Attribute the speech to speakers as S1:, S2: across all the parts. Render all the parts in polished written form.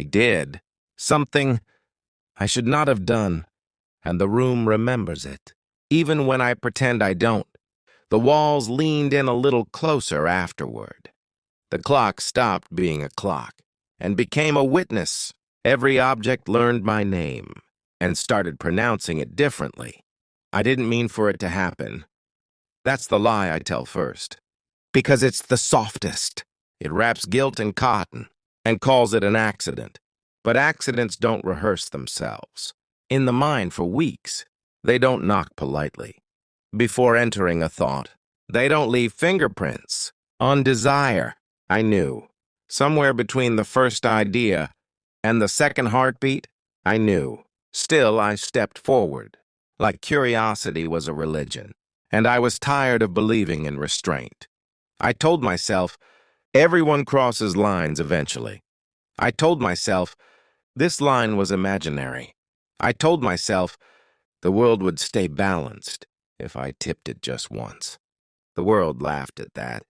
S1: I did. Something I should not have done, and the room remembers it. Even when I pretend I don't, the walls leaned in a little closer afterward. The clock stopped being a clock and became a witness. Every object learned my name and started pronouncing it differently. I didn't mean for it to happen. That's the lie I tell first. Because it's the softest. It wraps guilt in cotton and calls it an accident. But accidents don't rehearse themselves. In the mind for weeks, they don't knock politely. Before entering a thought, they don't leave fingerprints. On desire, I knew. Somewhere between the first idea and the second heartbeat, I knew. Still, I stepped forward, like curiosity was a religion, and I was tired of believing in restraint. I told myself, everyone crosses lines eventually. I told myself, this line was imaginary. I told myself, the world would stay balanced if I tipped it just once. The world laughed at that.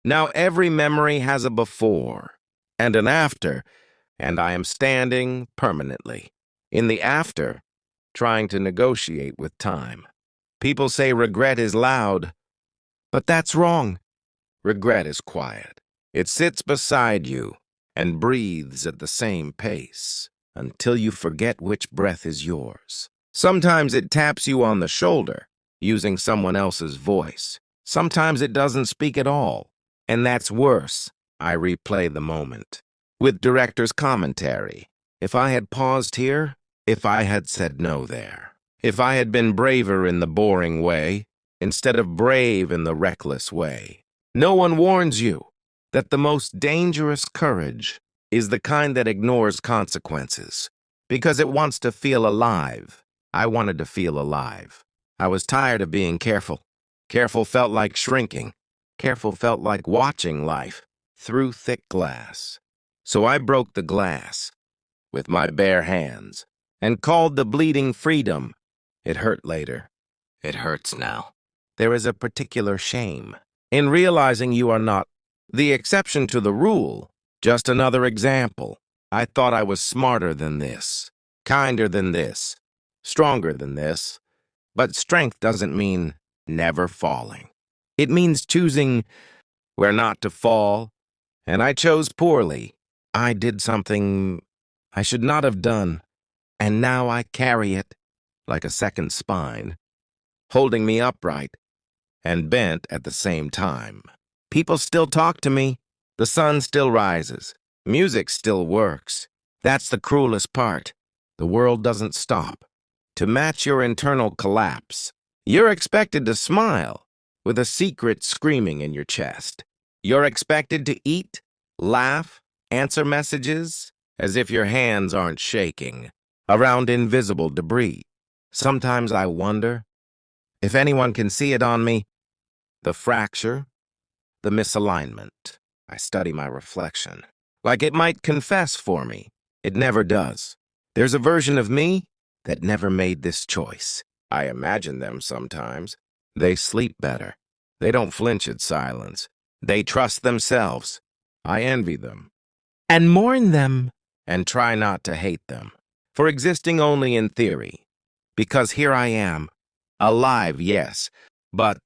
S1: Now every memory has a before and an after, and I am standing permanently in the after, trying to negotiate with time. People say regret is loud, but that's wrong. Regret is quiet. It sits beside you and breathes at the same pace until you forget which breath is yours. Sometimes it taps you on the shoulder, using someone else's voice. Sometimes it doesn't speak at all, and that's worse. I replay the moment with director's commentary. If I had paused here, if I had said no there, if I had been braver in the boring way instead of brave in the reckless way. No one warns you that the most dangerous courage is the kind that ignores consequences because it wants to feel alive. I wanted to feel alive. I was tired of being careful. Careful felt like shrinking. Careful felt like watching life through thick glass. So I broke the glass with my bare hands and called the bleeding freedom. It hurt later. It hurts now. There is a particular shame in realizing you are not the exception to the rule, just another example. I thought I was smarter than this, kinder than this, stronger than this. But strength doesn't mean never falling. It means choosing where not to fall, and I chose poorly. I did something I should not have done, and now I carry it like a second spine, holding me upright and bent at the same time. People still talk to me. The sun still rises. Music still works. That's the cruelest part. The world doesn't stop. To match your internal collapse, you're expected to smile with a secret screaming in your chest. You're expected to eat, laugh, answer messages as if your hands aren't shaking around invisible debris. Sometimes I wonder if anyone can see it on me. The fracture, the misalignment. I study my reflection, like it might confess for me. It never does. There's a version of me that never made this choice. I imagine them sometimes. They sleep better. They don't flinch at silence. They trust themselves. I envy them and mourn them and try not to hate them for existing only in theory. Because here I am, alive, yes, but